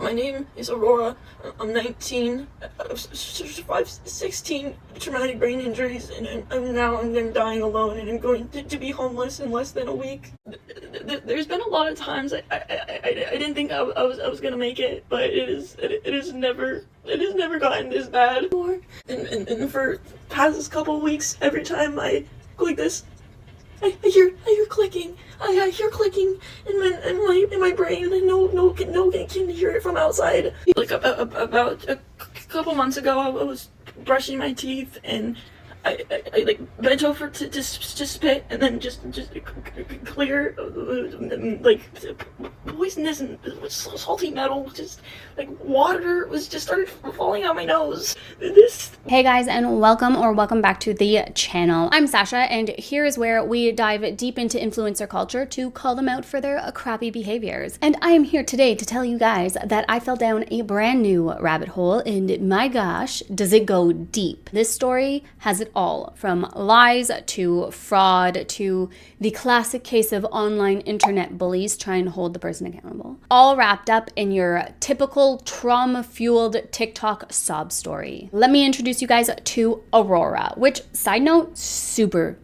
My name is Aurora. I'm 19. I've survived 16 traumatic brain injuries, and I'm dying alone, and I'm going to be homeless in less than a week. There's been a lot of times I didn't think I was gonna make it, but it has never gotten this bad before. And for past couple of weeks, every time I click this, I hear clicking. I hear clicking in my brain, and no can hear it from outside. Like about a couple months ago, I was brushing my teeth, and I like bent over to just spit, and then just clear like poisonous and salty metal, just like water was just started falling out my nose. Hey guys, and welcome back to the channel. I'm Sasha, and here is where we dive deep into influencer culture to call them out for their crappy behaviors. And I am here today to tell you guys that I fell down a brand new rabbit hole, and my gosh, does it go deep. This story has it all, from lies to fraud to the classic case of online internet bullies trying to hold the person accountable, all wrapped up in your typical trauma-fueled TikTok sob story. Let me introduce you guys to Aurora, which, side note, super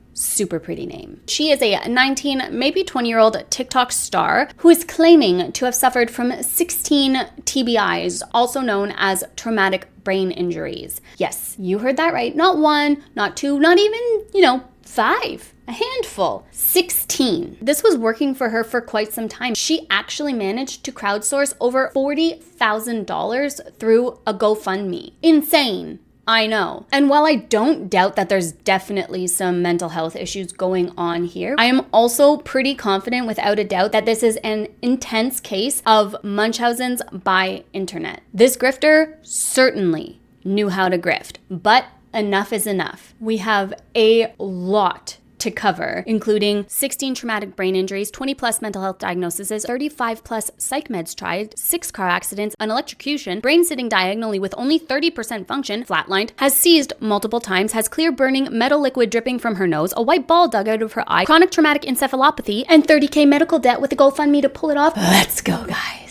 pretty name. She is a 19, maybe 20-year-old TikTok star who is claiming to have suffered from 16 TBIs, also known as traumatic brain injuries. Yes, you heard that right. Not one, not two, not even, 5. A handful. 16. This was working for her for quite some time. She actually managed to crowdsource over $40,000 through a GoFundMe. Insane. I know. And while I don't doubt that there's definitely some mental health issues going on here, I am also pretty confident without a doubt that this is an intense case of Munchausen's by internet. This grifter certainly knew how to grift, but enough is enough. We have a lot to cover, including 16 traumatic brain injuries, 20 plus mental health diagnoses, 35 plus psych meds tried, 6 car accidents, an electrocution, brain sitting diagonally with only 30% function, flatlined, has seized multiple times, has clear burning metal liquid dripping from her nose, a white ball dug out of her eye, chronic traumatic encephalopathy, and $30K medical debt with a GoFundMe to pull it off. Let's go, guys.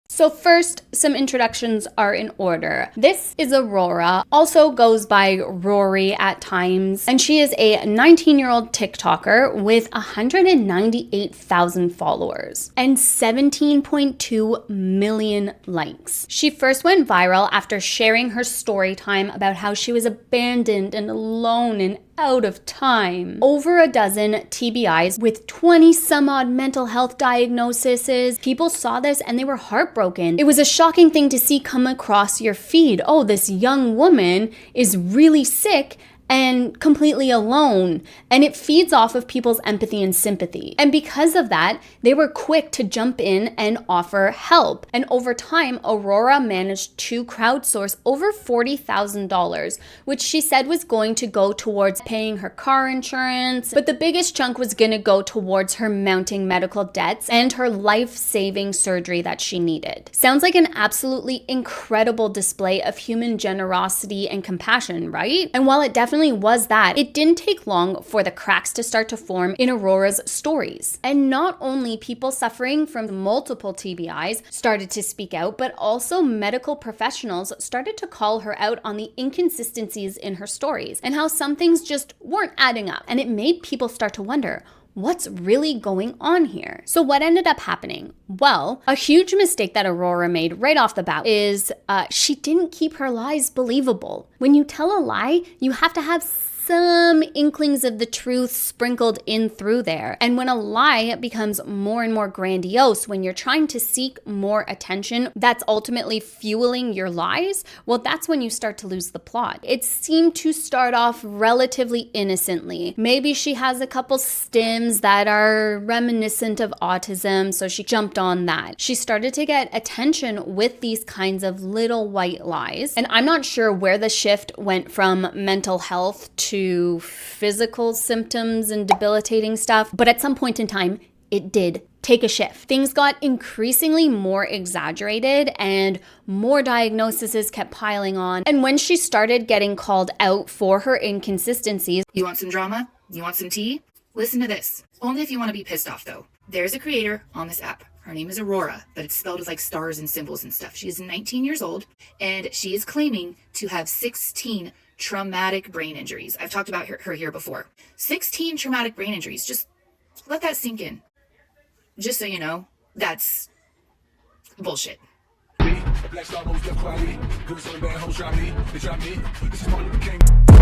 So first, some introductions are in order. This is Aurora, also goes by Rory at times, and she is a 19-year-old TikToker with 198,000 followers and 17.2 million likes. She first went viral after sharing her story time about how she was abandoned and alone and out of time. Over a dozen TBIs with 20 some odd mental health diagnoses. People saw this and they were heartbroken. It was a shocking thing to see come across your feed. Oh, this young woman is really sick and completely alone, and it feeds off of people's empathy and sympathy. And because of that, they were quick to jump in and offer help. And over time, Aurora managed to crowdsource over $40,000, which she said was going to go towards paying her car insurance, but the biggest chunk was gonna go towards her mounting medical debts and her life-saving surgery that she needed. Sounds like an absolutely incredible display of human generosity and compassion, right? And while it definitely was that, it didn't take long for the cracks to start to form in Aurora's stories. And not only people suffering from multiple TBIs started to speak out, but also medical professionals started to call her out on the inconsistencies in her stories and how some things just weren't adding up. And it made people start to wonder, what's really going on here? So what ended up happening? Well, a huge mistake that Aurora made right off the bat is she didn't keep her lies believable. When you tell a lie, you have to have some inklings of the truth sprinkled in through there. And when a lie becomes more and more grandiose, when you're trying to seek more attention that's ultimately fueling your lies, well, that's when you start to lose the plot. It seemed to start off relatively innocently. Maybe she has a couple stims that are reminiscent of autism, so she jumped on that. She started to get attention with these kinds of little white lies. And I'm not sure where the shift went from mental health to physical symptoms and debilitating stuff, but at some point in time, it did take a shift. Things got increasingly more exaggerated and more diagnoses kept piling on. And when she started getting called out for her inconsistencies, you want some drama? You want some tea? Listen to this. Only if you want to be pissed off, though. There's a creator on this app. Her name is Aurora, but it's spelled with like stars and symbols and stuff. She is 19 years old, and she is claiming to have 16 traumatic brain injuries. I've talked about her here before. 16 traumatic brain injuries. Just let that sink in. Just so you know, that's bullshit.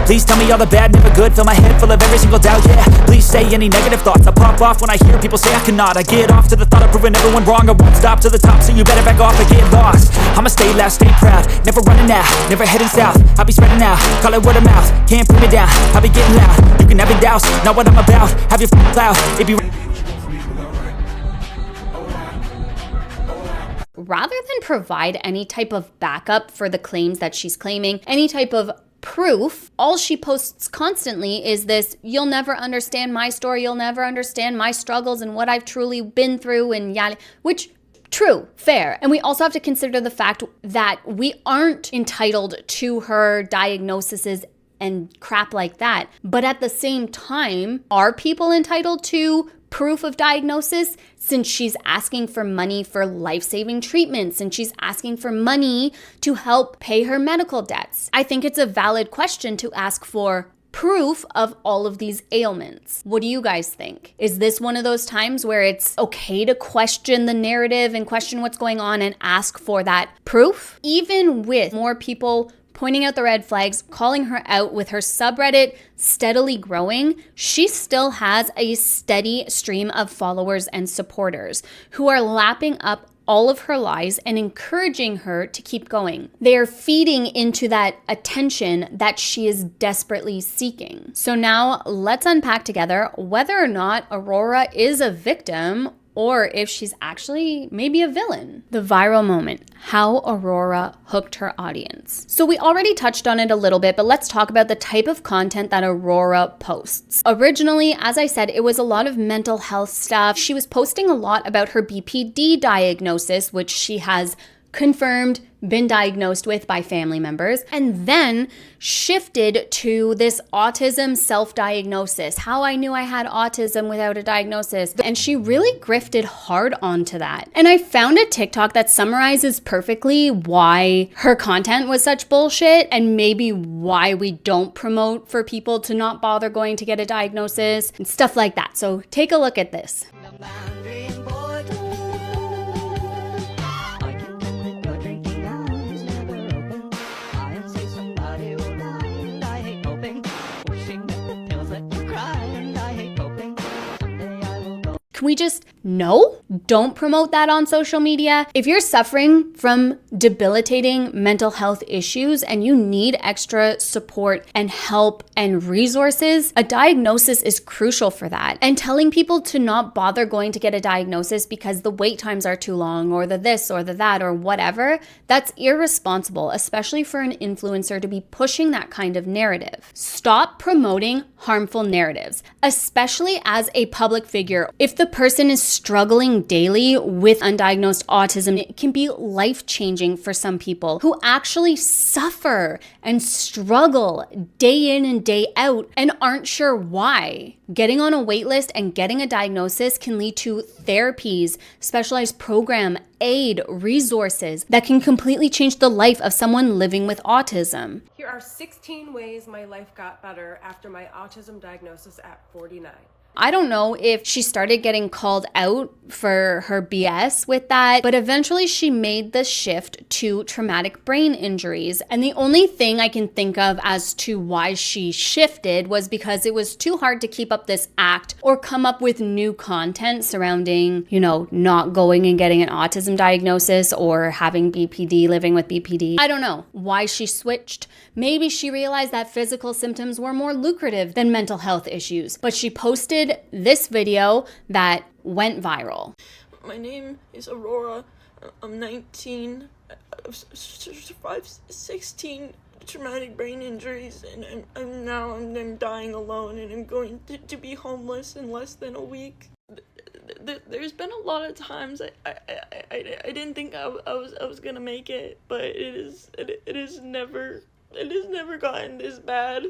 Please tell me all the bad, never good. Fill my head full of every single doubt, yeah. Please say any negative thoughts. I pop off when I hear people say I cannot. I get off to the thought of proving everyone wrong. I won't stop to the top, so you better back off and get lost. I'ma stay loud, stay proud, never running out, never heading south. I'll be spreading out, call it word of mouth. Can't put me down, I'll be getting loud. You can have your doubts, not what I'm about. Have your clout, it be rather than provide any type of backup for the claims that she's claiming, any type of proof, all she posts constantly is this, you'll never understand my story, you'll never understand my struggles and what I've truly been through, and yada, which, true, fair. And we also have to consider the fact that we aren't entitled to her diagnoses and crap like that. But at the same time, are people entitled to proof of diagnosis, since she's asking for money for life-saving treatments and she's asking for money to help pay her medical debts? I think it's a valid question to ask for proof of all of these ailments. What do you guys think? Is this one of those times where it's okay to question the narrative and question what's going on and ask for that proof? Even with more people pointing out the red flags, calling her out, with her subreddit steadily growing, she still has a steady stream of followers and supporters who are lapping up all of her lies and encouraging her to keep going. They are feeding into that attention that she is desperately seeking. So now let's unpack together whether or not Aurora is a victim or if she's actually maybe a villain. The viral moment, how Aurora hooked her audience. So we already touched on it a little bit, but let's talk about the type of content that Aurora posts. Originally, as I said, it was a lot of mental health stuff. She was posting a lot about her BPD diagnosis, which she has confirmed been diagnosed with by family members, and then shifted to this autism self-diagnosis, how I knew I had autism without a diagnosis. And she really grifted hard onto that. And I found a TikTok that summarizes perfectly why her content was such bullshit and maybe why we don't promote for people to not bother going to get a diagnosis and stuff like that. So take a look at this. Can we just don't promote that on social media? If you're suffering from debilitating mental health issues and you need extra support and help and resources, a diagnosis is crucial for that. And telling people to not bother going to get a diagnosis because the wait times are too long, or the this or the that or whatever, that's irresponsible, especially for an influencer to be pushing that kind of narrative. Stop promoting harmful narratives, especially as a public figure. If the person is struggling daily with undiagnosed autism, it can be life-changing for some people who actually suffer and struggle day in and day out and aren't sure why. Getting on a wait list and getting a diagnosis can lead to therapies, specialized program, aid, resources that can completely change the life of someone living with autism. Here are 16 ways my life got better after my autism diagnosis at 49. I don't know if she started getting called out for her BS with that, but eventually she made the shift to traumatic brain injuries. And the only thing I can think of as to why she shifted was because it was too hard to keep up this act or come up with new content surrounding, not going and getting an autism diagnosis or having BPD, living with BPD. I don't know why she switched. Maybe she realized that physical symptoms were more lucrative than mental health issues, but she posted this video that went viral. My name is Aurora. I'm 19. I've survived 16 traumatic brain injuries, and I'm dying alone, and I'm going to be homeless in less than a week. There's been a lot of times I didn't think I was gonna make it, but it has never gotten this bad.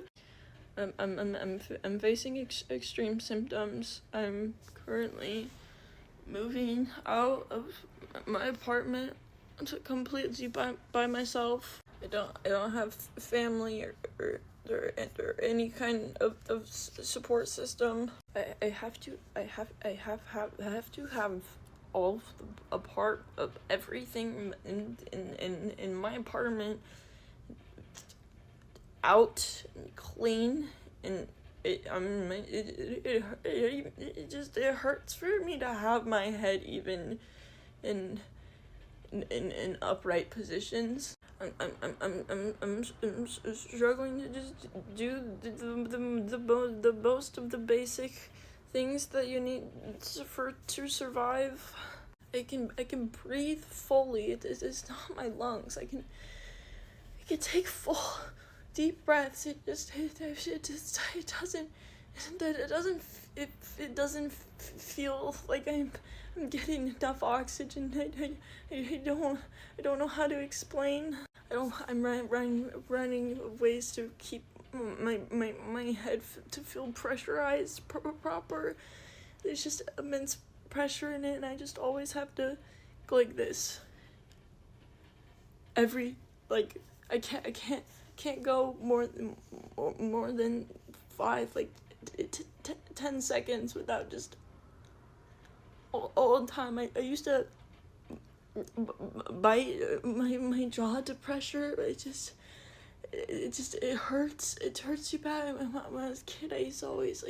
I'm facing extreme symptoms. I'm currently moving out of my apartment completely by myself. I don't have family or any kind of support system. I have to have all of a part of everything in my apartment out and clean, and it hurts for me to have my head even in upright positions. I'm struggling to just do the most of the basic things that you need to survive. I can breathe fully. It's not my lungs. I can take full deep breaths. It doesn't feel like I'm getting enough oxygen. I don't know how to explain. I'm running ways to keep my head to feel pressurized proper. There's just immense pressure in it, and I just always have to go like this. I can't go more than 5 10 seconds without just all the time. I used to bite my jaw to pressure. It hurts too bad. When I was a kid, I used to always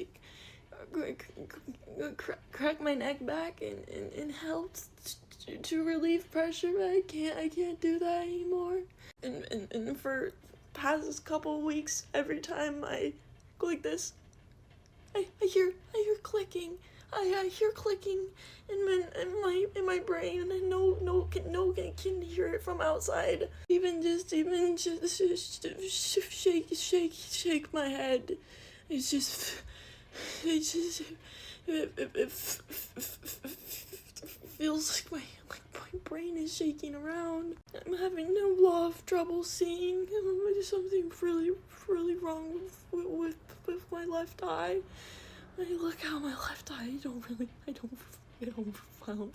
crack my neck back and help to relieve pressure, but I can't do that anymore. And for past couple weeks, every time I go like this, I hear clicking. I hear clicking in my brain, and I no can hear it from outside. Even just shake my head. It feels like my brain is shaking around. I'm having a lot of trouble seeing. There's something really wrong with my left eye. I look out my left eye. I don't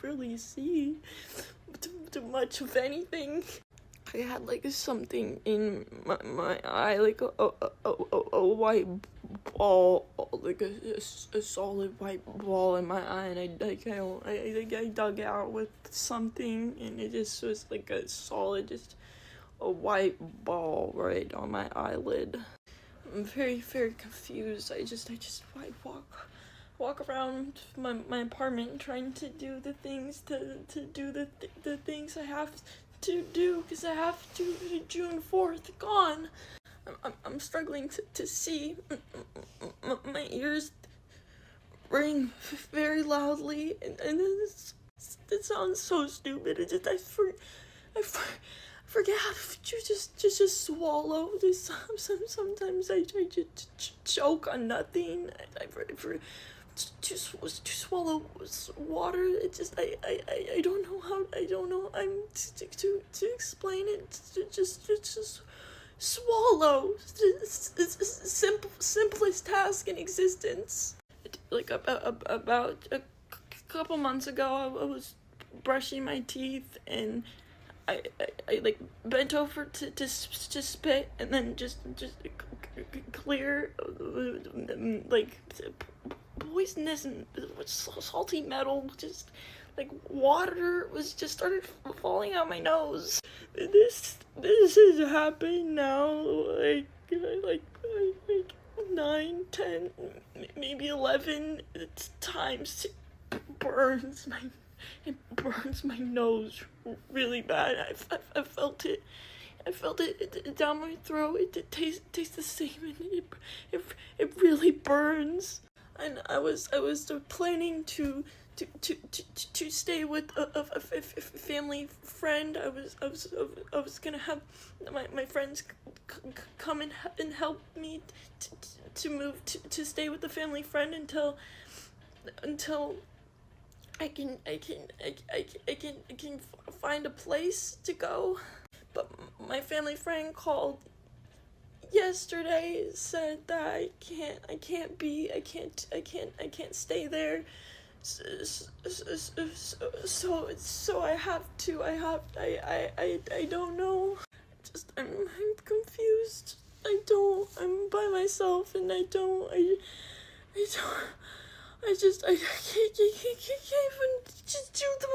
really see too much of anything. I had something in my eye, a white ball, a solid white ball in my eye, and I dug it out with something, and it just was like a solid, just a white ball right on my eyelid. I'm very confused. I walk around my apartment trying to do the things the things I have to do, because I have to June 4th gone. I'm struggling to see. My ears ring very loudly, and it sounds so stupid. I forget how to just swallow. Sometimes I just choke on nothing. To swallow water. It just I don't know. I'm to explain it. Just swallow. It's the simplest task in existence. About a couple months ago, I was brushing my teeth, and I bent over to spit, and then just clear poisonous and salty metal, just water was just started falling out my nose. This has happened now like 9, 10, maybe 11 times. It burns my nose really bad. I felt it. I felt it down my throat. It tastes the same, and it really burns. And I was planning to stay with a family friend. I was gonna have my friends come and help me to move to stay with the family friend until I can find a place to go. But my family friend called yesterday, said that I can't stay there So I don't know. I'm confused. I'm by myself, and I can't even just do the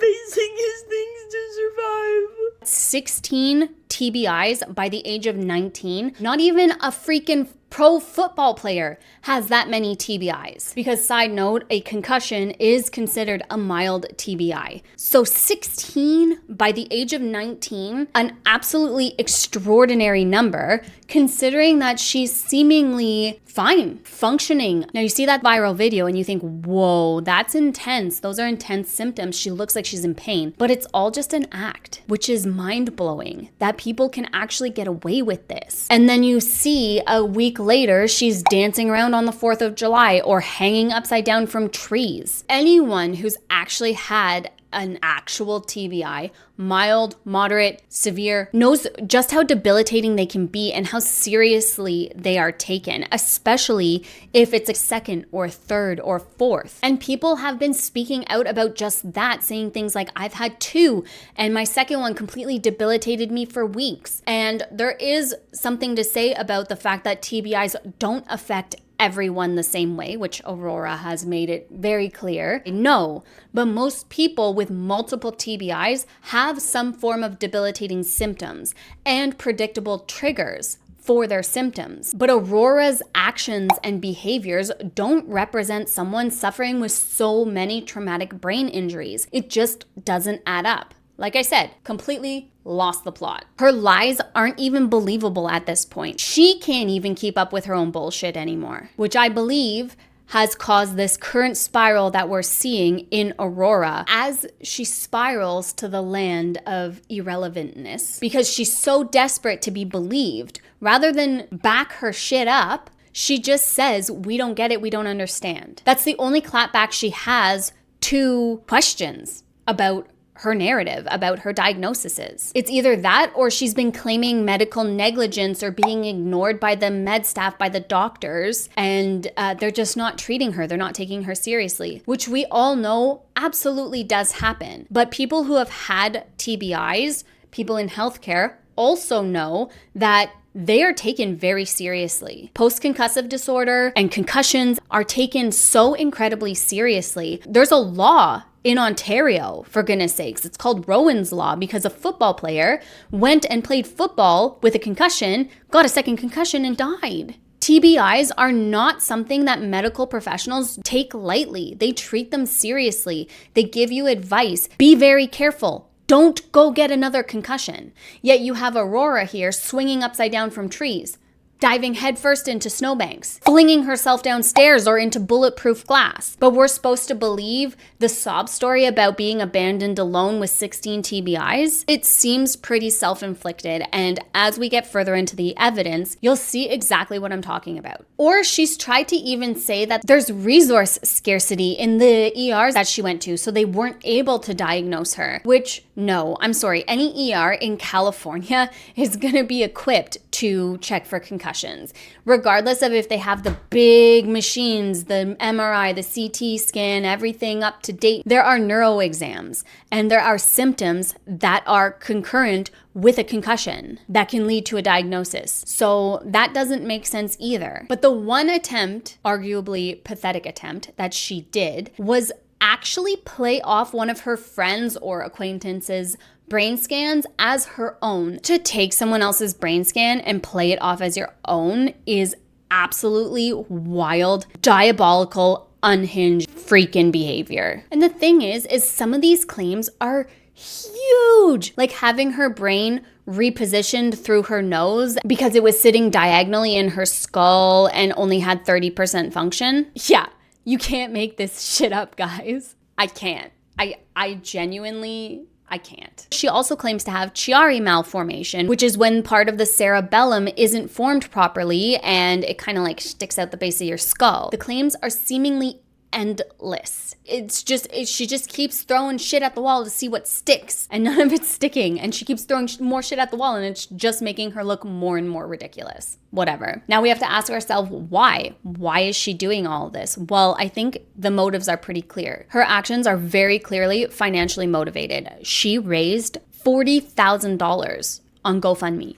basic things to survive. 16 TBIs by the age of 19. Not even a freaking pro football player has that many TBIs. Because side note, a concussion is considered a mild TBI. So 16 by the age of 19, an absolutely extraordinary number, considering that she's seemingly fine, functioning. Now you see that viral video and you think, whoa, that's intense. Those are intense symptoms. She looks like she's in pain, but it's all just an act, which is mind-blowing that people can actually get away with this. And then you see a week later, she's dancing around on the 4th of July or hanging upside down from trees. Anyone who's actually had an actual TBI, mild, moderate, severe, knows just how debilitating they can be and how seriously they are taken, especially if it's a second or third or fourth. And people have been speaking out about just that, saying things like, I've had 2 and my second one completely debilitated me for weeks. And there is something to say about the fact that TBIs don't affect everyone the same way, which Aurora has made it very clear. No, but most people with multiple TBIs have some form of debilitating symptoms and predictable triggers for their symptoms. But Aurora's actions and behaviors don't represent someone suffering with so many traumatic brain injuries. It just doesn't add up. Like I said, completely lost the plot. Her lies aren't even believable at this point. She can't even keep up with her own bullshit anymore, which I believe has caused this current spiral that we're seeing in Aurora as she spirals to the land of irrelevantness because she's so desperate to be believed. Rather than back her shit up, she just says, we don't get it, we don't understand. That's the only clapback she has to questions about her narrative, about her diagnoses. It's either that or she's been claiming medical negligence or being ignored by the med staff, by the doctors, and they're just not treating her. They're not taking her seriously, which we all know absolutely does happen. But people who have had TBIs, people in healthcare, also know that they are taken very seriously. Post-concussive disorder and concussions are taken so incredibly seriously. There's a law in Ontario, for goodness sakes. It's called Rowan's Law because a football player went and played football with a concussion, got a second concussion, and died. TBIs are not something that medical professionals take lightly. They treat them seriously. They give you advice. Be very careful. Don't go get another concussion. Yet you have Aurora here swinging upside down from trees, diving headfirst into snowbanks, flinging herself downstairs or into bulletproof glass. But we're supposed to believe the sob story about being abandoned alone with 16 TBIs? It seems pretty self-inflicted, and as we get further into the evidence, you'll see exactly what I'm talking about. Or she's tried to even say that there's resource scarcity in the ERs that she went to, so they weren't able to diagnose her, which, no, I'm sorry, any ER in California is gonna be equipped to check for concussions, regardless of if they have the big machines, the MRI, the CT scan, everything up to date. There are neuro exams and there are symptoms that are concurrent with a concussion that can lead to a diagnosis. So that doesn't make sense either. But the one attempt, arguably pathetic attempt, that she did was actually play off one of her friends or acquaintances' brain scans as her own. To take someone else's brain scan and play it off as your own is absolutely wild, diabolical, unhinged freaking behavior. And the thing is some of these claims are huge. Like having her brain repositioned through her nose because it was sitting diagonally in her skull and only had 30% function. Yeah, you can't make this shit up, guys. I can't. I genuinely can't. She also claims to have Chiari malformation, which is when part of the cerebellum isn't formed properly and it kind of like sticks out the base of your skull. The claims are seemingly endless. She just keeps throwing shit at the wall to see what sticks, and none of it's sticking. And she keeps throwing more shit at the wall, and it's just making her look more and more ridiculous. Whatever. Now we have to ask ourselves why? Why is she doing all this? Well, I think the motives are pretty clear. Her actions are very clearly financially motivated. She raised $40,000 on GoFundMe.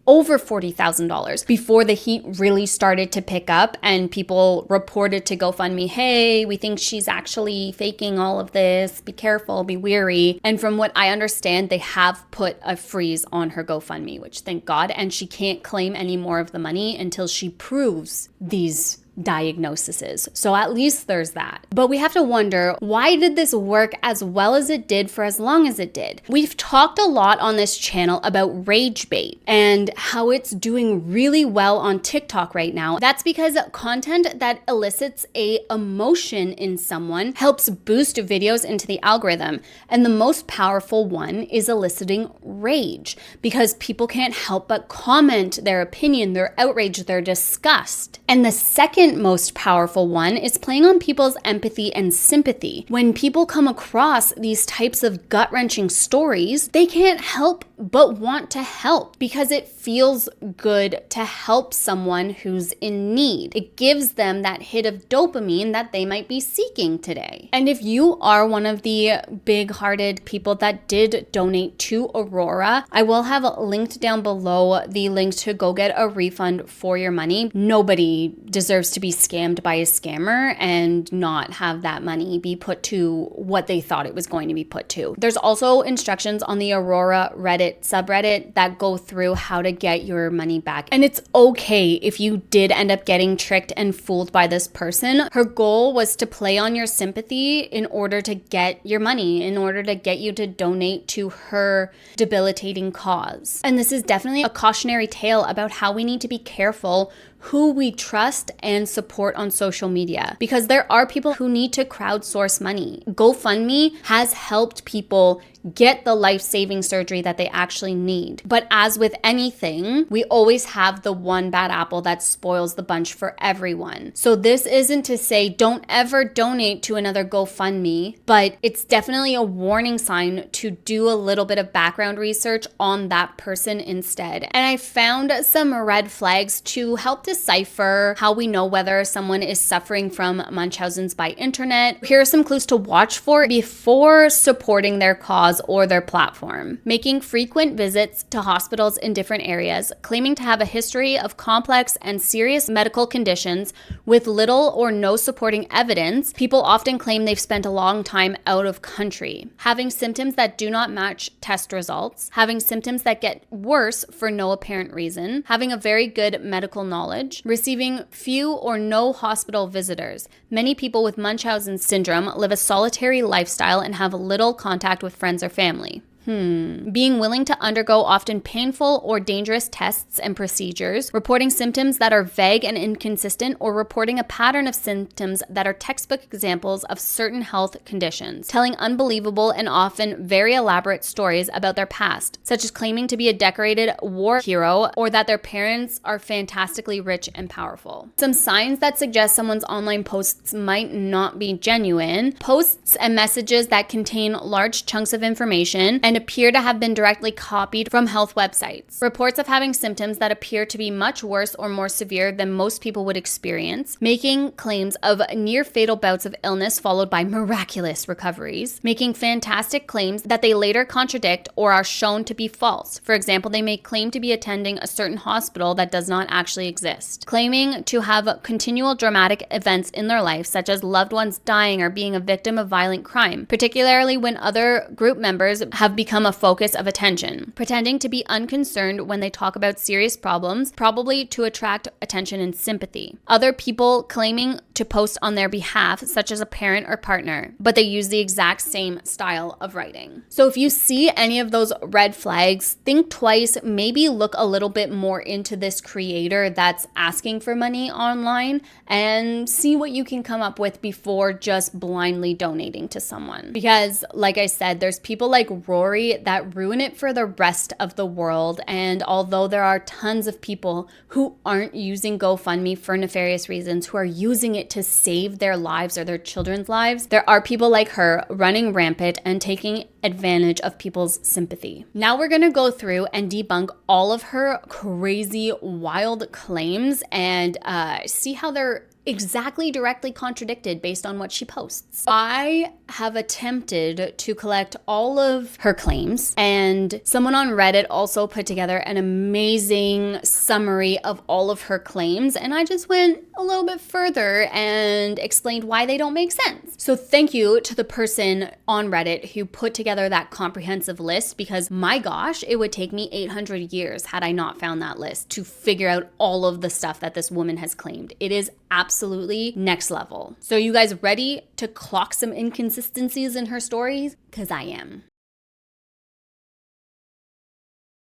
Over $40,000 before the heat really started to pick up and people reported to GoFundMe, hey, we think she's actually faking all of this. Be careful, be wary. And from what I understand, they have put a freeze on her GoFundMe, which thank God. And she can't claim any more of the money until she proves these diagnoses. So at least there's that. But we have to wonder, why did this work as well as it did for as long as it did? We've talked a lot on this channel about rage bait and how it's doing really well on TikTok right now. That's because content that elicits a emotion in someone helps boost videos into the algorithm. And the most powerful one is eliciting rage, because people can't help but comment their opinion, their outrage, their disgust. And the second most powerful one is playing on people's empathy and sympathy. When people come across these types of gut-wrenching stories, they can't help but want to help because it feels good to help someone who's in need. It gives them that hit of dopamine that they might be seeking today. And if you are one of the big-hearted people that did donate to Aurora, I will have linked down below the link to go get a refund for your money. Nobody deserves to be scammed by a scammer and not have that money be put to what they thought it was going to be put to. There's also instructions on the Aurora Reddit subreddit that go through how to get your money back. And it's okay if you did end up getting tricked and fooled by this person. Her goal was to play on your sympathy in order to get your money, in order to get you to donate to her debilitating cause. And this is definitely a cautionary tale about how we need to be careful who we trust and support on social media, because there are people who need to crowdsource money. GoFundMe has helped people get the life-saving surgery that they actually need. But as with anything, we always have the one bad apple that spoils the bunch for everyone. So this isn't to say don't ever donate to another GoFundMe, but it's definitely a warning sign to do a little bit of background research on that person instead. And I found some red flags to help decipher how we know whether someone is suffering from Munchausen's by internet. Here are some clues to watch for before supporting their cause or their platform. Making frequent visits to hospitals in different areas, claiming to have a history of complex and serious medical conditions with little or no supporting evidence. People often claim they've spent a long time out of country. Having symptoms that do not match test results. Having symptoms that get worse for no apparent reason. Having a very good medical knowledge. Receiving few or no hospital visitors. Many people with Munchausen syndrome live a solitary lifestyle and have little contact with friends or family. Being willing to undergo often painful or dangerous tests and procedures, reporting symptoms that are vague and inconsistent, or reporting a pattern of symptoms that are textbook examples of certain health conditions, telling unbelievable and often very elaborate stories about their past, such as claiming to be a decorated war hero or that their parents are fantastically rich and powerful. Some signs that suggest someone's online posts might not be genuine: posts and messages that contain large chunks of information and appear to have been directly copied from health websites. Reports of having symptoms that appear to be much worse or more severe than most people would experience. Making claims of near fatal bouts of illness followed by miraculous recoveries. Making fantastic claims that they later contradict or are shown to be false. For example, they may claim to be attending a certain hospital that does not actually exist. Claiming to have continual dramatic events in their life, such as loved ones dying or being a victim of violent crime, particularly when other group members have become a focus of attention. Pretending to be unconcerned when they talk about serious problems, probably to attract attention and sympathy. Other people claiming to post on their behalf, such as a parent or partner, but they use the exact same style of writing. So if you see any of those red flags, think twice, maybe look a little bit more into this creator that's asking for money online and see what you can come up with before just blindly donating to someone. Because like I said, there's people like Rory that ruin it for the rest of the world. And although there are tons of people who aren't using GoFundMe for nefarious reasons, who are using it it to save their lives or their children's lives, there are people like her running rampant and taking advantage of people's sympathy. Now we're gonna go through and debunk all of her crazy, wild claims and see how they're exactly directly contradicted based on what she posts. I have attempted to collect all of her claims, and someone on Reddit also put together an amazing summary of all of her claims, and I just went a little bit further and explained why they don't make sense. So thank you to the person on Reddit who put together that comprehensive list, because my gosh, it would take me 800 years had I not found that list to figure out all of the stuff that this woman has claimed. It is absolutely next level. So you guys ready to clock some inconsistencies in her stories? Because I am.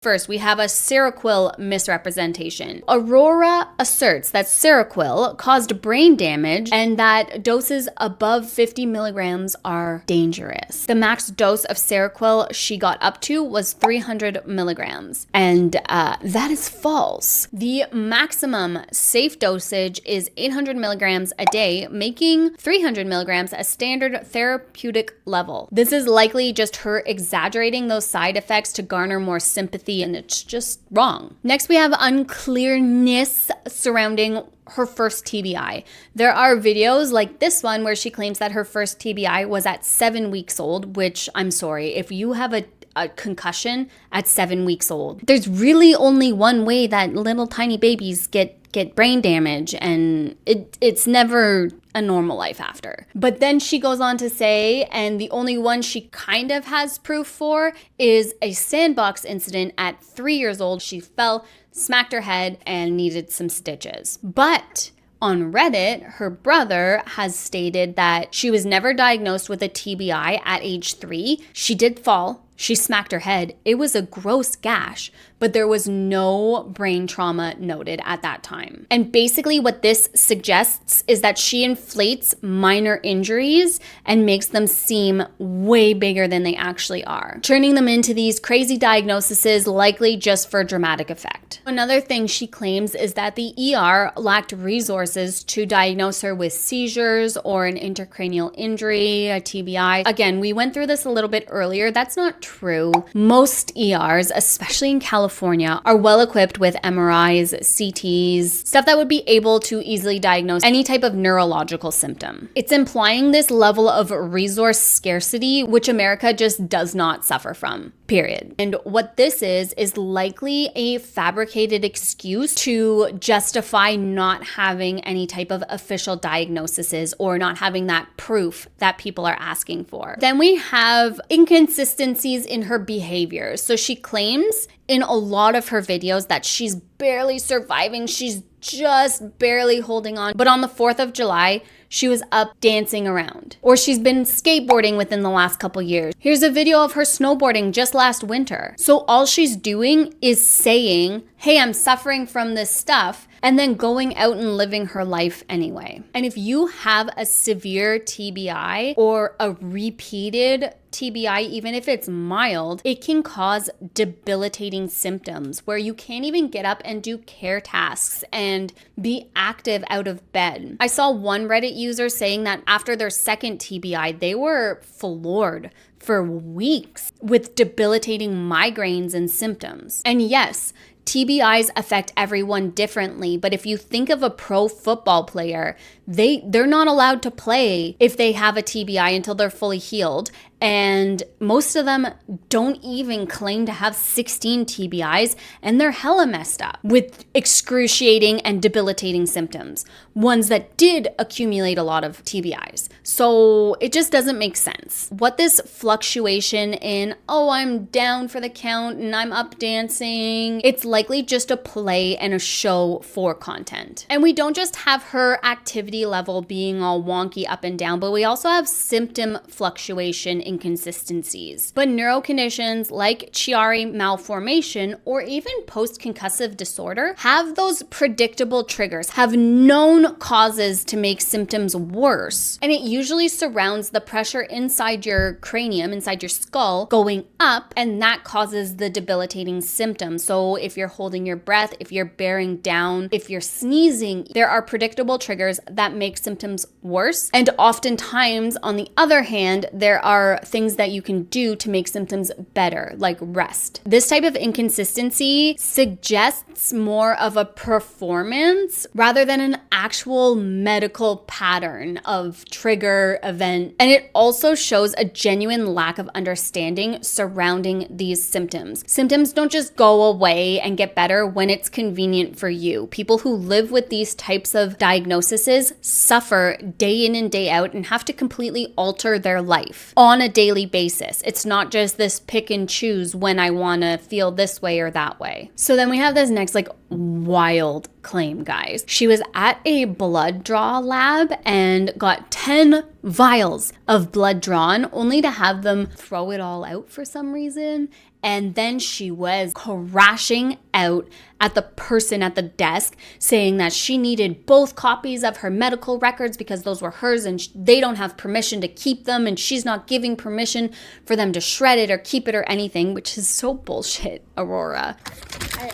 First, we have a Seroquel misrepresentation. Aurora asserts that Seroquel caused brain damage and that doses above 50 milligrams are dangerous. The max dose of Seroquel she got up to was 300 milligrams, and that is false. The maximum safe dosage is 800 milligrams a day, making 300 milligrams a standard therapeutic level. This is likely just her exaggerating those side effects to garner more sympathy, and it's just wrong. Next, we have unclearness surrounding her first TBI. There are videos like this one where she claims that her first TBI was at 7 weeks old, which I'm sorry, if you have a concussion at 7 weeks old, there's really only one way that little tiny babies get brain damage, and it's never a normal life after. But then she goes on to say, and the only one she kind of has proof for is a sandbox incident at 3 years old. She fell, smacked her head, and needed some stitches. But on Reddit, her brother has stated that she was never diagnosed with a TBI at age 3. She did fall. She smacked her head. It was a gross gash, but there was no brain trauma noted at that time. And basically what this suggests is that she inflates minor injuries and makes them seem way bigger than they actually are, turning them into these crazy diagnoses likely just for dramatic effect. Another thing she claims is that the ER lacked resources to diagnose her with seizures or an intracranial injury, a TBI. Again, we went through this a little bit earlier. That's not true. Most ERs, especially in California, are well equipped with MRIs, CTs, stuff that would be able to easily diagnose any type of neurological symptom. It's implying this level of resource scarcity, which America just does not suffer from, period. And what this is likely a fabricated excuse to justify not having any type of official diagnoses or not having that proof that people are asking for. Then we have inconsistencies in her behavior. So she claims in a lot of her videos that she's barely surviving, she's just barely holding on. But on the 4th of July, she was up dancing around. Or she's been skateboarding within the last couple years. Here's a video of her snowboarding just last winter. So all she's doing is saying, hey, I'm suffering from this stuff, and then going out and living her life anyway. And if you have a severe TBI or a repeated TBI, even if it's mild, it can cause debilitating symptoms where you can't even get up and do care tasks and be active out of bed. I saw one Reddit user saying that after their second TBI, they were floored for weeks with debilitating migraines and symptoms. And yes, TBIs affect everyone differently, but if you think of a pro football player, they're not allowed to play if they have a TBI until they're fully healed. And most of them don't even claim to have 16 TBIs, and they're hella messed up with excruciating and debilitating symptoms, ones that did accumulate a lot of TBIs. So it just doesn't make sense. What this fluctuation in, oh, I'm down for the count and I'm up dancing, it's likely just a play and a show for content. And we don't just have her activity level being all wonky up and down, but we also have symptom fluctuation inconsistencies. But neuro conditions like Chiari malformation or even post-concussive disorder have those predictable triggers, have known causes to make symptoms worse. And it usually surrounds the pressure inside your cranium, inside your skull, going up, and that causes the debilitating symptoms. So if you're holding your breath, if you're bearing down, if you're sneezing, there are predictable triggers that make symptoms worse. And oftentimes, on the other hand, there are things that you can do to make symptoms better, like rest. This type of inconsistency suggests more of a performance rather than an actual medical pattern of trigger event. And it also shows a genuine lack of understanding surrounding these symptoms. Symptoms don't just go away and get better when it's convenient for you. People who live with these types of diagnoses suffer day in and day out and have to completely alter their life on a daily basis. It's not just this pick and choose when I want to feel this way or that way. So then we have this next wild claim, guys. She was at a blood draw lab and got 10 vials of blood drawn only to have them throw it all out for some reason. And then she was crashing out at the person at the desk saying that she needed both copies of her medical records because those were hers and they don't have permission to keep them and she's not giving permission for them to shred it or keep it or anything, which is so bullshit, Aurora.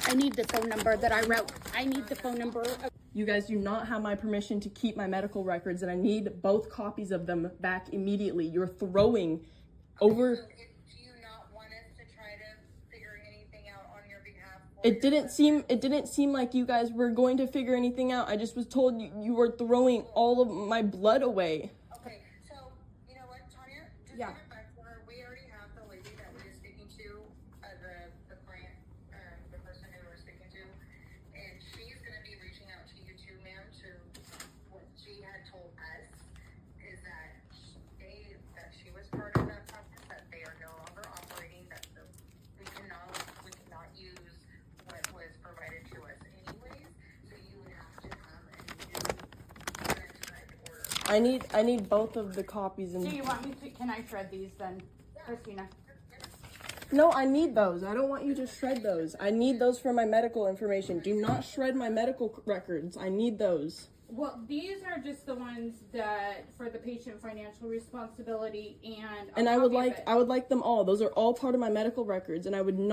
I need the phone number that I wrote. I need the phone number. You guys do not have my permission to keep my medical records, and I need both copies of them back immediately. You're throwing over... It didn't seem like you guys were going to figure anything out. I just was told you were throwing all of my blood away. Okay, so you know what, Tanya? Just Yeah. get back to her. We already have the lady that we were speaking to, the client, the person who we're speaking to, and she's gonna be reaching out to you too, ma'am. To what she had told us is that she was part of that process, that they are no longer operating, that we cannot use what was provided to us anyways, so you would have to have a new transcribed order. I need both of the copies. Do you want me to, can I shred these then, Christina? No, I need those. I don't want you to shred those. I need those for my medical information. Do not shred my medical records. I need those. Well, these are just the ones that for the patient financial responsibility and I would like them all. Those are all part of my medical records, and I'm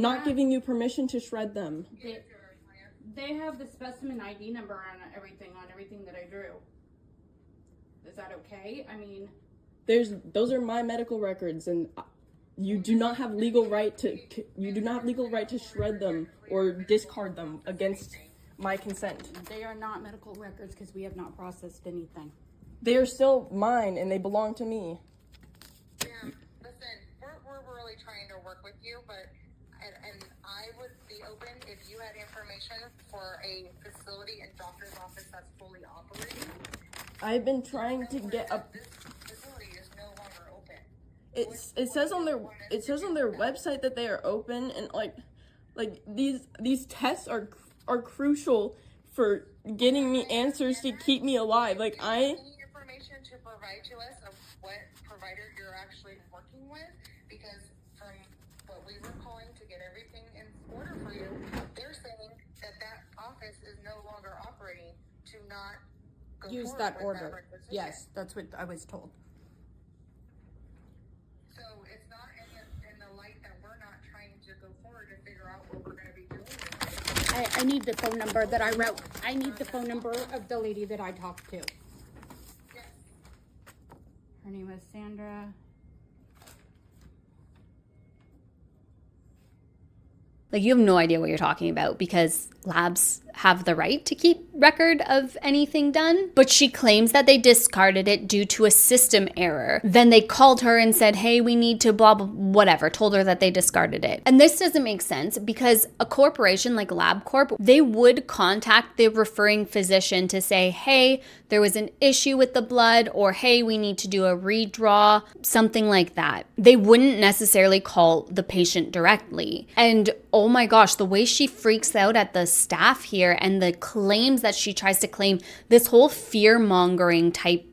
not giving you permission to shred them. They have the specimen ID number on everything that I drew. Is that okay? I mean, those are my medical records, and you do not have legal right to shred them or discard them against my consent. they are not medical records because we have not processed anything. They are still mine, and they belong to me. Yeah, listen, we're really trying to work with you, but and I would be open if you had information for a facility and doctor's office that's fully operating. I've been trying to get a. This facility is no longer open. It says on their website that they are open, and like these tests are crucial for getting me answers to keep me alive. Like Any information to provide to us of what provider you're actually working with, because from what we were calling to get everything in order for you, they're saying that office is no longer operating to not go Use forward that with order. requisition. Yes, that's what I was told. So it's not in the light that we're not trying to go forward to figure out what we're going to be doing. I need the phone number that I wrote. I need the phone number of the lady that I talked to. Yes. Her name was Sandra. Like, you have no idea what you're talking about because labs have the right to keep record of anything done, but she claims that they discarded it due to a system error. Then they called her and said, hey, we need to blah, blah, whatever, told her that they discarded it. And this doesn't make sense because a corporation like LabCorp, they would contact the referring physician to say, hey, there was an issue with the blood, or hey, we need to do a redraw, something like that. They wouldn't necessarily call the patient directly. And oh my gosh, the way she freaks out at the staff here and the claims that she tries to claim, this whole fear-mongering type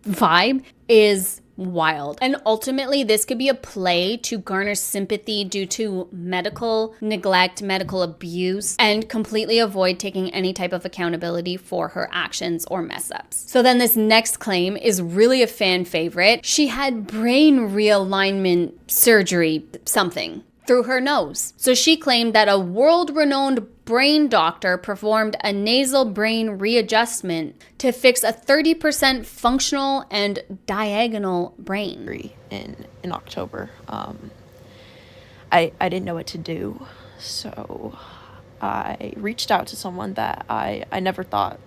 vibe is wild. And ultimately, this could be a play to garner sympathy due to medical neglect, medical abuse, and completely avoid taking any type of accountability for her actions or mess ups. So then this next claim is really a fan favorite. She had brain realignment surgery, something, through her nose. So she claimed that a world-renowned brain doctor performed a nasal brain readjustment to fix a 30% functional and diagonal brain. In October, I didn't know what to do, so I reached out to someone that I never thought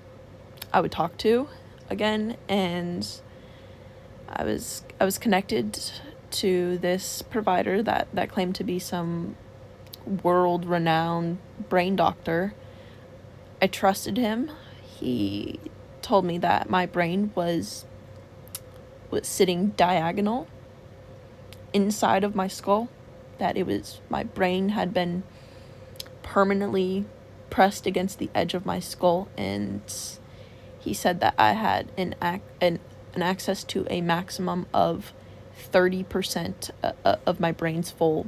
I would talk to again, and I was connected to this provider that claimed to be some world-renowned brain doctor. I trusted him. He told me that my brain was sitting diagonal inside of my skull, that my brain had been permanently pressed against the edge of my skull, and he said that I had an access to a maximum of 30% of my brain's full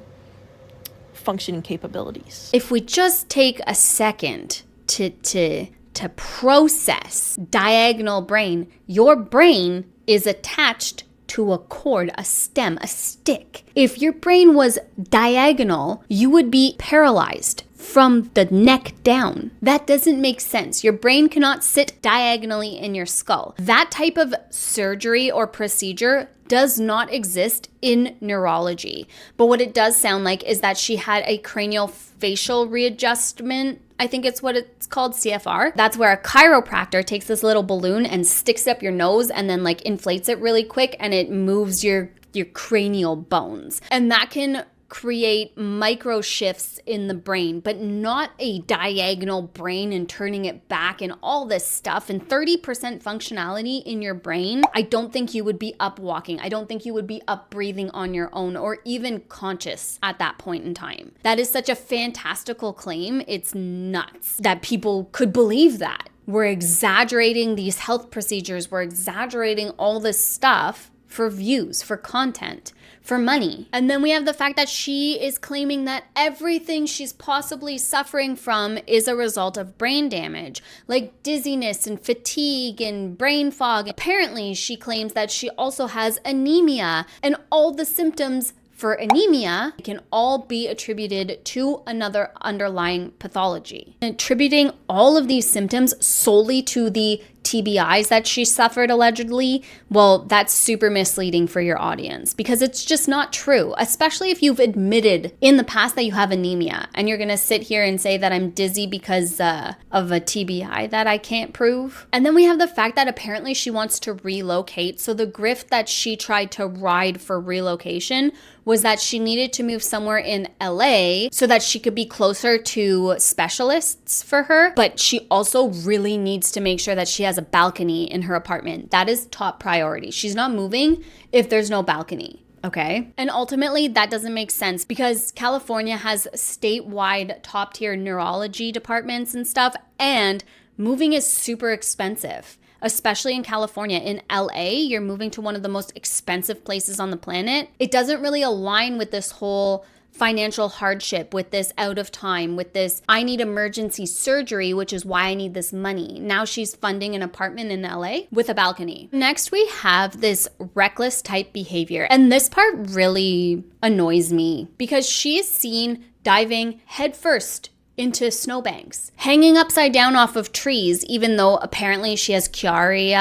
functioning capabilities. If we just take a second to process diagonal brain, your brain is attached to a cord, a stem, a stick. If your brain was diagonal, you would be paralyzed from the neck down. That doesn't make sense. Your brain cannot sit diagonally in your skull. That type of surgery or procedure does not exist in neurology. But what it does sound like is that she had a cranial facial readjustment. I think it's what it's called, CFR. That's where a chiropractor takes this little balloon and sticks it up your nose and then like inflates it really quick, and it moves your cranial bones. And that can create micro shifts in the brain, but not a diagonal brain and turning it back and all this stuff. And 30% functionality in your brain, I don't think you would be up walking. I don't think you would be up breathing on your own or even conscious at that point in time. That is such a fantastical claim. It's nuts that people could believe that. We're exaggerating these health procedures. We're exaggerating all this stuff for views, for content, for money. And then we have the fact that she is claiming that everything she's possibly suffering from is a result of brain damage, like dizziness and fatigue and brain fog. Apparently, she claims that she also has anemia, and all the symptoms for anemia can all be attributed to another underlying pathology. And attributing all of these symptoms solely to the TBIs that she suffered allegedly, well, that's super misleading for your audience because it's just not true, especially if you've admitted in the past that you have anemia and you're gonna sit here and say that I'm dizzy because of a TBI that I can't prove. And then we have the fact that apparently she wants to relocate. So the grift that she tried to ride for relocation was that she needed to move somewhere in LA so that she could be closer to specialists for her, but she also really needs to make sure that she has a balcony in her apartment. That is top priority. She's not moving if there's no balcony. Okay. And ultimately, that doesn't make sense because California has statewide top tier neurology departments and stuff, and moving is super expensive, especially in California. In LA, you're moving to one of the most expensive places on the planet. It doesn't really align with this whole financial hardship, with this out of time, with this I need emergency surgery, which is why I need this money. Now she's funding an apartment in LA with a balcony. Next, we have this reckless type behavior. And this part really annoys me because she is seen diving headfirst into snowbanks, hanging upside down off of trees, even though apparently she has Chiari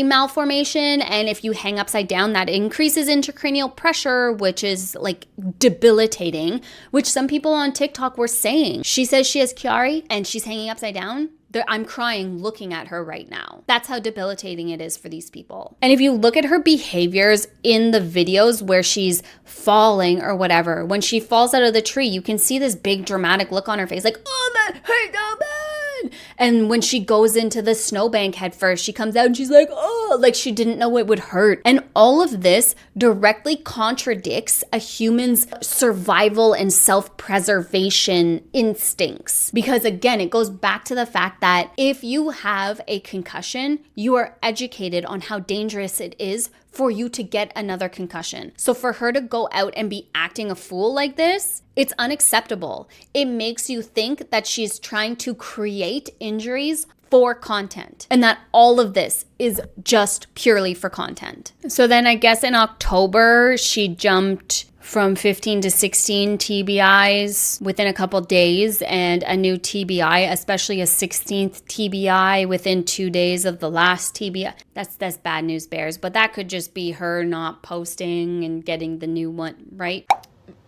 malformation. And if you hang upside down, that increases intracranial pressure, which is like debilitating, which some people on TikTok were saying. She says she has Chiari and she's hanging upside down. I'm crying looking at her right now. That's how debilitating it is for these people. And if you look at her behaviors in the videos where she's falling or whatever, when she falls out of the tree, you can see this big dramatic look on her face like, oh, that hurt so bad. And when she goes into the snowbank head first, she comes out and she's like, oh, like she didn't know it would hurt. And all of this directly contradicts a human's survival and self-preservation instincts. Because again, it goes back to the fact that if you have a concussion, you are educated on how dangerous it is for you to get another concussion. So for her to go out and be acting a fool like this, it's unacceptable. It makes you think that she's trying to create injuries for content and that all of this is just purely for content. So then I guess in October, she jumped from 15 to 16 TBIs within a couple days, and a new TBI, especially a 16th TBI within 2 days of the last TBI. That's bad news bears, but that could just be her not posting and getting the new one, right?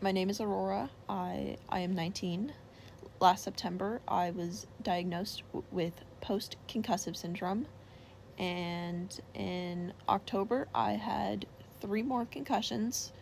My name is Aurora. I am 19. Last September, I was diagnosed with post-concussive syndrome, and in October, I had 3 more concussions.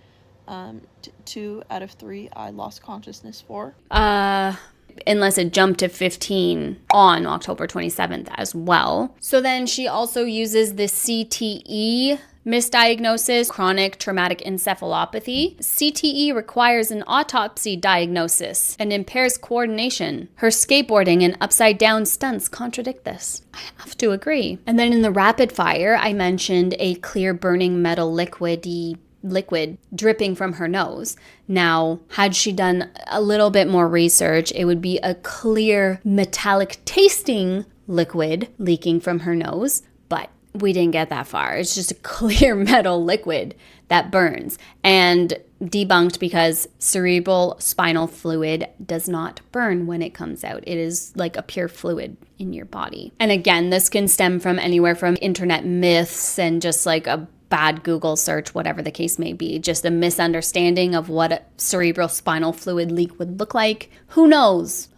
2 out of 3 I lost consciousness for. Unless it jumped to 15 on October 27th as well. So then she also uses the CTE misdiagnosis, chronic traumatic encephalopathy. CTE requires an autopsy diagnosis and impairs coordination. Her skateboarding and upside down stunts contradict this. I have to agree. And then in the rapid fire, I mentioned a clear burning metal liquid dripping from her nose. Now, had she done a little bit more research, it would be a clear metallic tasting liquid leaking from her nose, but we didn't get that far. It's just a clear metal liquid that burns, and debunked because cerebral spinal fluid does not burn when it comes out. It is like a pure fluid in your body. And again, this can stem from anywhere from internet myths and just like a bad Google search, whatever the case may be, just a misunderstanding of what a cerebral spinal fluid leak would look like. Who knows?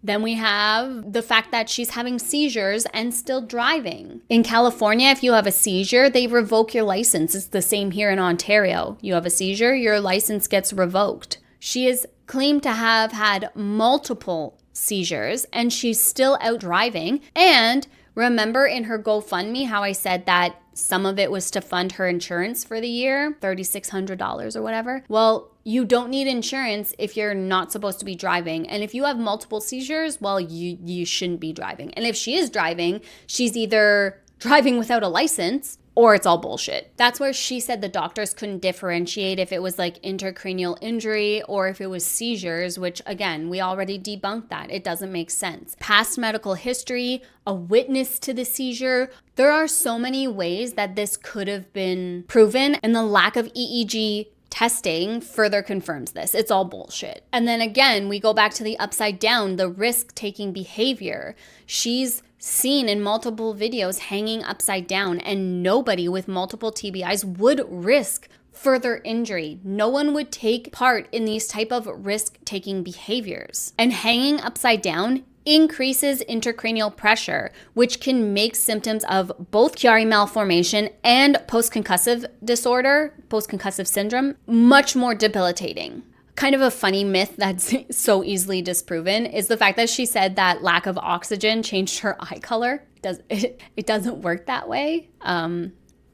Then we have the fact that she's having seizures and still driving. In California, if you have a seizure, they revoke your license. It's the same here in Ontario. You have a seizure, your license gets revoked. She is claimed to have had multiple seizures and she's still out driving. And remember in her GoFundMe how I said that some of it was to fund her insurance for the year, $3,600 or whatever? Well, you don't need insurance if you're not supposed to be driving. And if you have multiple seizures, well, you shouldn't be driving. And if she is driving, she's either driving without a license or it's all bullshit. That's where she said the doctors couldn't differentiate if it was like intracranial injury or if it was seizures, which again, we already debunked that. It doesn't make sense. Past medical history, a witness to the seizure. There are so many ways that this could have been proven, and the lack of EEG testing further confirms this. It's all bullshit. And then again, we go back to the upside down, the risk-taking behavior. She's seen in multiple videos hanging upside down, and nobody with multiple TBIs would risk further injury. No one would take part in these type of risk-taking behaviors. And hanging upside down increases intracranial pressure, which can make symptoms of both Chiari malformation and post-concussive disorder, post-concussive syndrome, much more debilitating. Kind of a funny myth that's so easily disproven is the fact that she said that lack of oxygen changed her eye color. It doesn't work that way.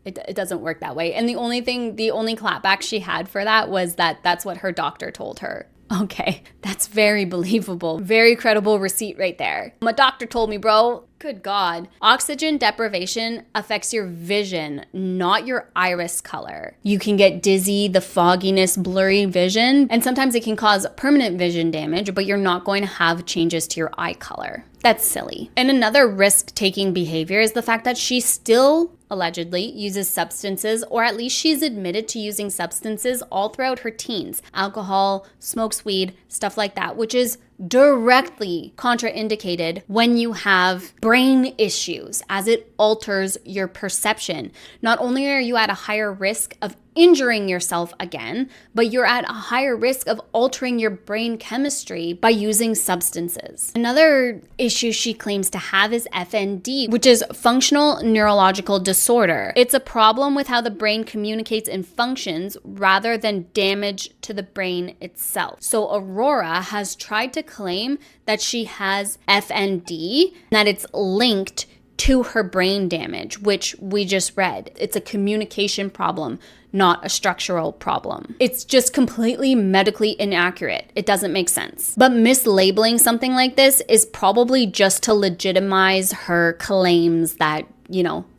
It doesn't work that way. And the only clapback she had for that was that that's what her doctor told her. Okay, that's very believable. Very credible receipt right there. My doctor told me, bro. Good God. Oxygen deprivation affects your vision, not your iris color. You can get dizzy, the fogginess, blurry vision, and sometimes it can cause permanent vision damage, but you're not going to have changes to your eye color. That's silly. And another risk-taking behavior is the fact that she still allegedly uses substances, or at least she's admitted to using substances all throughout her teens. Alcohol, smokes weed, stuff like that, which is directly contraindicated when you have brain issues, as it alters your perception. Not only are you at a higher risk of injuring yourself again, but you're at a higher risk of altering your brain chemistry by using substances. Another issue she claims to have is FND, which is functional neurological disorder. It's a problem with how the brain communicates and functions rather than damage to the brain itself. So Aurora has tried to claim that she has FND, that it's linked to her brain damage, which we just read. It's a communication problem, not a structural problem. It's just completely medically inaccurate. It doesn't make sense. But mislabeling something like this is probably just to legitimize her claims that,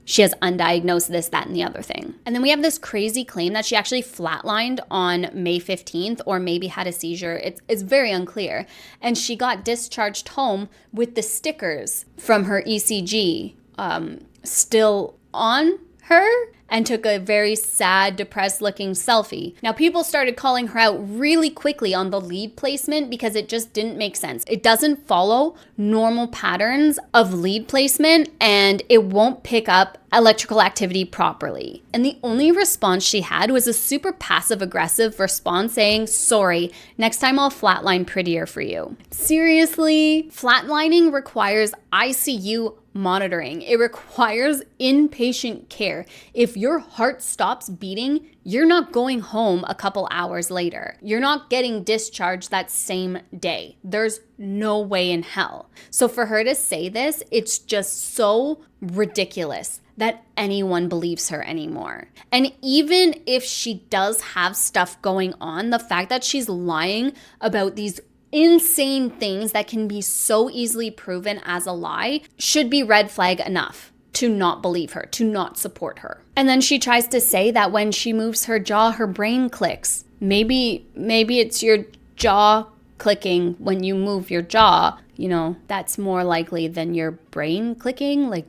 she has undiagnosed this, that, and the other thing. And then we have this crazy claim that she actually flatlined on May 15th or maybe had a seizure. It's very unclear. And she got discharged home with the stickers from her ECG still on her, and took a very sad, depressed looking selfie. Now, people started calling her out really quickly on the lead placement because it just didn't make sense. It doesn't follow normal patterns of lead placement, and it won't pick up electrical activity properly. And the only response she had was a super passive aggressive response saying, "Sorry, next time I'll flatline prettier for you." Seriously, flatlining requires ICU monitoring. It requires inpatient care. If your heart stops beating, you're not going home a couple hours later. You're not getting discharged that same day. There's no way in hell. So for her to say this, it's just so ridiculous that anyone believes her anymore. And even if she does have stuff going on, the fact that she's lying about these insane things that can be so easily proven as a lie should be red flag enough to not believe her, to not support her. And then she tries to say that when she moves her jaw, her brain clicks. Maybe it's your jaw clicking when you move your jaw. That's more likely than your brain clicking. Like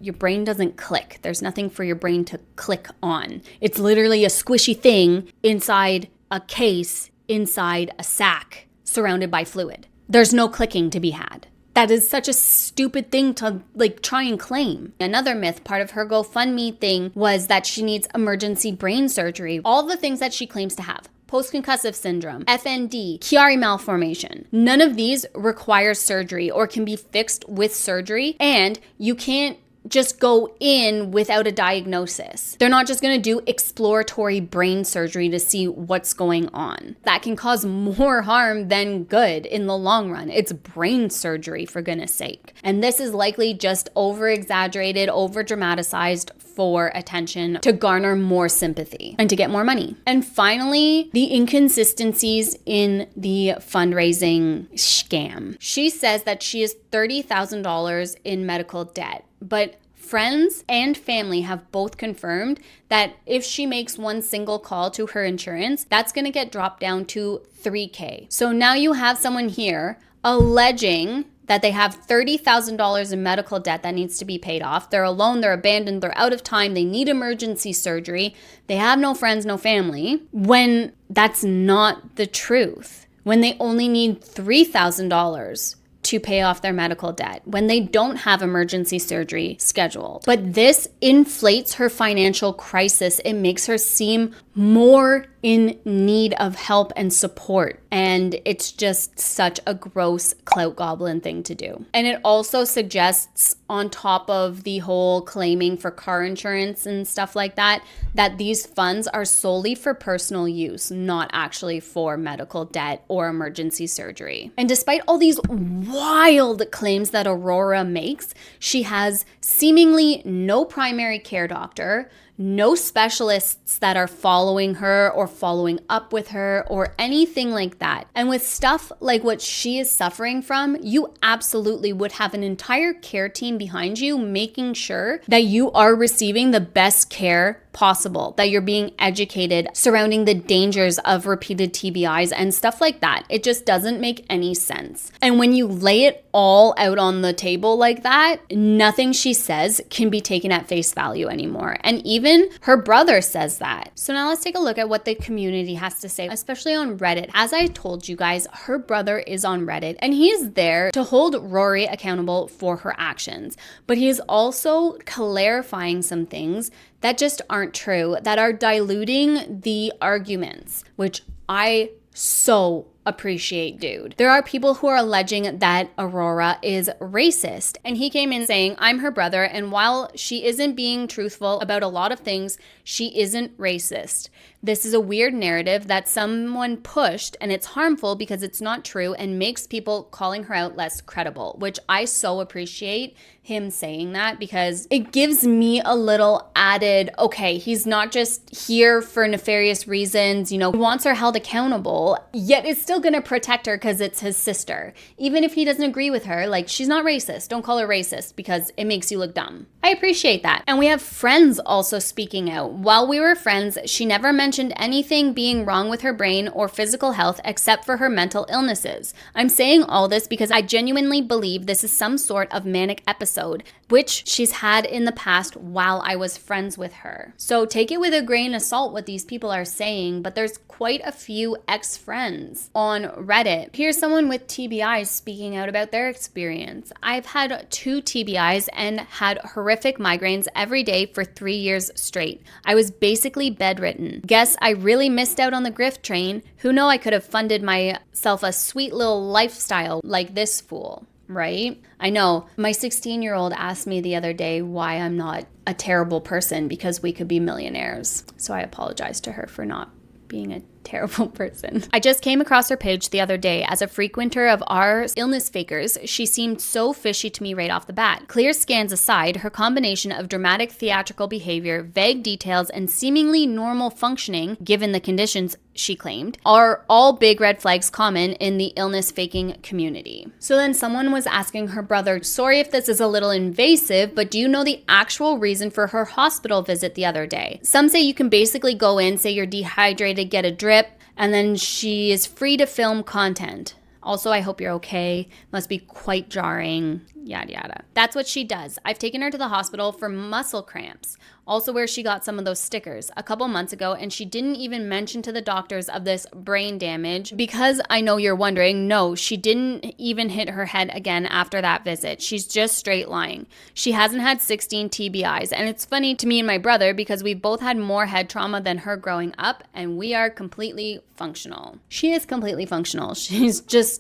your brain doesn't click. There's nothing for your brain to click on. It's literally a squishy thing inside a case, inside a sack, surrounded by fluid. There's no clicking to be had. That is such a stupid thing to try and claim. Another myth, part of her GoFundMe thing, was that she needs emergency brain surgery. All the things that she claims to have: post-concussive syndrome, FND, Chiari malformation. None of these require surgery or can be fixed with surgery, and you can't just go in without a diagnosis. They're not just gonna do exploratory brain surgery to see what's going on. That can cause more harm than good in the long run. It's brain surgery, for goodness sake. And this is likely just over-exaggerated, over-dramatized for attention, to garner more sympathy and to get more money. And finally, the inconsistencies in the fundraising scam. She says that she has $30,000 in medical debt, but friends and family have both confirmed that if she makes one single call to her insurance, that's going to get dropped down to $3,000. So now you have someone here alleging that they have $30,000 in medical debt that needs to be paid off. They're alone, they're abandoned, they're out of time, they need emergency surgery, they have no friends, no family, when that's not the truth. When they only need $3,000 to pay off their medical debt, when they don't have emergency surgery scheduled. But this inflates her financial crisis. It makes her seem more in need of help and support. And it's just such a gross clout goblin thing to do. And it also suggests, on top of the whole claiming for car insurance and stuff like that, that these funds are solely for personal use, not actually for medical debt or emergency surgery. And despite all these wild claims that Aurora makes, she has seemingly no primary care doctor, no specialists that are following her or following up with her or anything like that. And with stuff like what she is suffering from, you absolutely would have an entire care team behind you making sure that you are receiving the best care possible, that you're being educated surrounding the dangers of repeated TBIs and stuff like that. It just doesn't make any sense. And when you lay it all out on the table like that, nothing she says can be taken at face value anymore. And even her brother says that. So now let's take a look at what the community has to say, especially on Reddit. As I told you guys, her brother is on Reddit and he is there to hold Rory accountable for her actions. But he is also clarifying some things that just aren't true, that are diluting the arguments, which I so appreciate, dude. There are people who are alleging that Aurora is racist, and he came in saying, I'm her brother, and while she isn't being truthful about a lot of things, she isn't racist. This is a weird narrative that someone pushed, and it's harmful because it's not true and makes people calling her out less credible, which I so appreciate him saying that, because it gives me a little added, okay, he's not just here for nefarious reasons, he wants her held accountable, yet it's still gonna protect her because it's his sister. Even if he doesn't agree with her, like, she's not racist. Don't call her racist because it makes you look dumb. I appreciate that. And we have friends also speaking out. While we were friends, she never mentioned anything being wrong with her brain or physical health except for her mental illnesses. I'm saying all this because I genuinely believe this is some sort of manic episode, which she's had in the past while I was friends with her. So take it with a grain of salt what these people are saying, but there's quite a few ex-friends on Reddit. Here's someone with TBIs speaking out about their experience. I've had 2 TBIs and had horrific migraines every day for 3 years straight. I was basically bedridden. Guess I really missed out on the grift train. Who knew I could have funded myself a sweet little lifestyle like this fool, right? I know. My 16-year-old asked me the other day why I'm not a terrible person because we could be millionaires. So I apologize to her for not being a terrible person. I just came across her page the other day. As a frequenter of our illness fakers, she seemed so fishy to me right off the bat. Clear scans aside, her combination of dramatic theatrical behavior, vague details, and seemingly normal functioning, given the conditions she claimed, are all big red flags common in the illness faking community. So then someone was asking her brother, sorry if this is a little invasive, but do you know the actual reason for her hospital visit the other day? Some say you can basically go in, say you're dehydrated, get a drip, and then she is free to film content. Also, I hope you're okay. Must be quite jarring, yada yada. That's what she does. I've taken her to the hospital for muscle cramps, also where she got some of those stickers a couple months ago, and she didn't even mention to the doctors of this brain damage because I know you're wondering, no, she didn't even hit her head again after that visit. She's just straight lying. She hasn't had 16 TBIs, and it's funny to me and my brother because we both had more head trauma than her growing up, and we are completely functional. She is completely functional. She's just,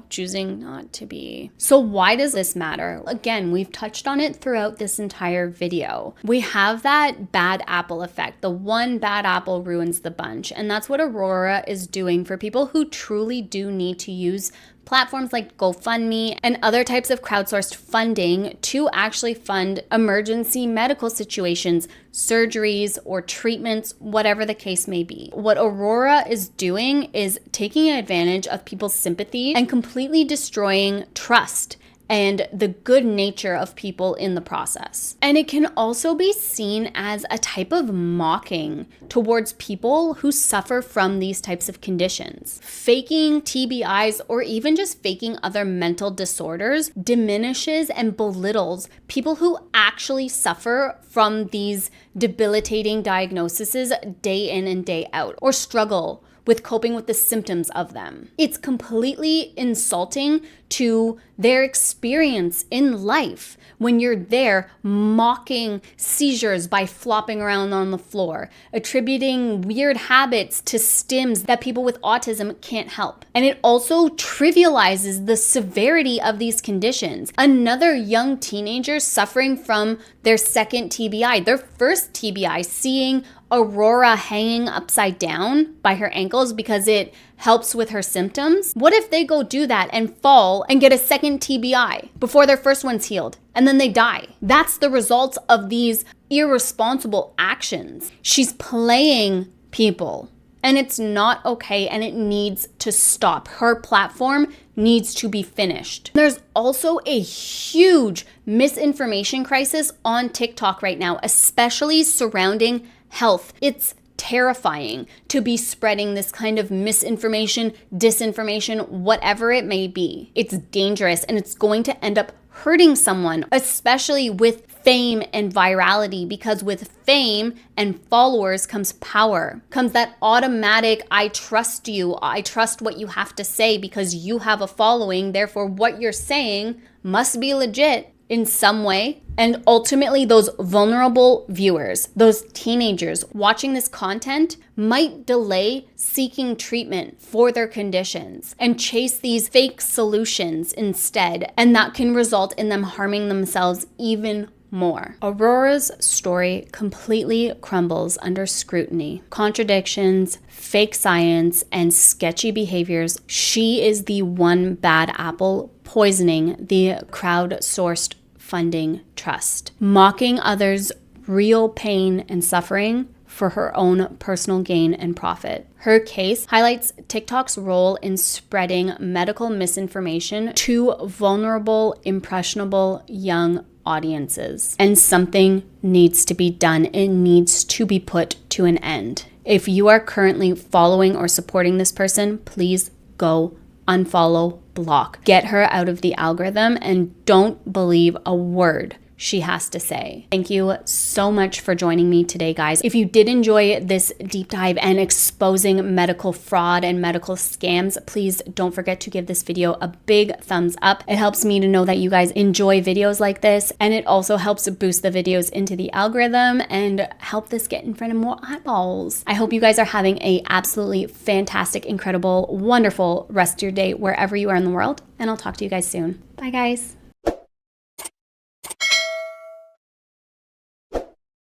choosing not to be. So why does this matter? Again, we've touched on it throughout this entire video. We have that bad apple effect. The one bad apple ruins the bunch. And that's what Aurora is doing for people who truly do need to use platforms like GoFundMe and other types of crowdsourced funding to actually fund emergency medical situations, surgeries, or treatments, whatever the case may be. What Aurora is doing is taking advantage of people's sympathy and completely destroying trust and the good nature of people in the process. And it can also be seen as a type of mocking towards people who suffer from these types of conditions. Faking TBIs or even just faking other mental disorders diminishes and belittles people who actually suffer from these debilitating diagnoses day in and day out, or struggle with coping with the symptoms of them. It's completely insulting to their experience in life when you're there mocking seizures by flopping around on the floor, attributing weird habits to stims that people with autism can't help. And it also trivializes the severity of these conditions. Another young teenager suffering from their second TBI, their first TBI, seeing Aurora hanging upside down by her ankles because it helps with her symptoms. What if they go do that and fall and get a second TBI before their first one's healed and then they die? That's the result of these irresponsible actions. She's playing people and it's not okay and it needs to stop. Her platform needs to be finished. There's also a huge misinformation crisis on TikTok right now, especially surrounding health. It's terrifying to be spreading this kind of misinformation, disinformation, whatever it may be. It's dangerous and it's going to end up hurting someone, especially with fame and virality, because with fame and followers comes power, comes that automatic, I trust you, I trust what you have to say because you have a following, therefore what you're saying must be legit. in some way. And ultimately, those vulnerable viewers, those teenagers watching this content might delay seeking treatment for their conditions and chase these fake solutions instead. And that can result in them harming themselves even more. Aurora's story completely crumbles under scrutiny. Contradictions, fake science, and sketchy behaviors. She is the one bad apple poisoning the crowd-sourced funding trust, mocking others' real pain and suffering for her own personal gain and profit. Her case highlights TikTok's role in spreading medical misinformation to vulnerable, impressionable young audiences. And something needs to be done. It needs to be put to an end. If you are currently following or supporting this person, please go unfollow, block. Get her out of the algorithm and don't believe a word she has to say. Thank you so much for joining me today, guys. If you did enjoy this deep dive and exposing medical fraud and medical scams, please don't forget to give this video a big thumbs up. It helps me to know that you guys enjoy videos like this, and it also helps boost the videos into the algorithm and help this get in front of more eyeballs. I hope you guys are having a absolutely fantastic, incredible, wonderful rest of your day wherever you are in the world, and I'll talk to you guys soon. Bye, guys.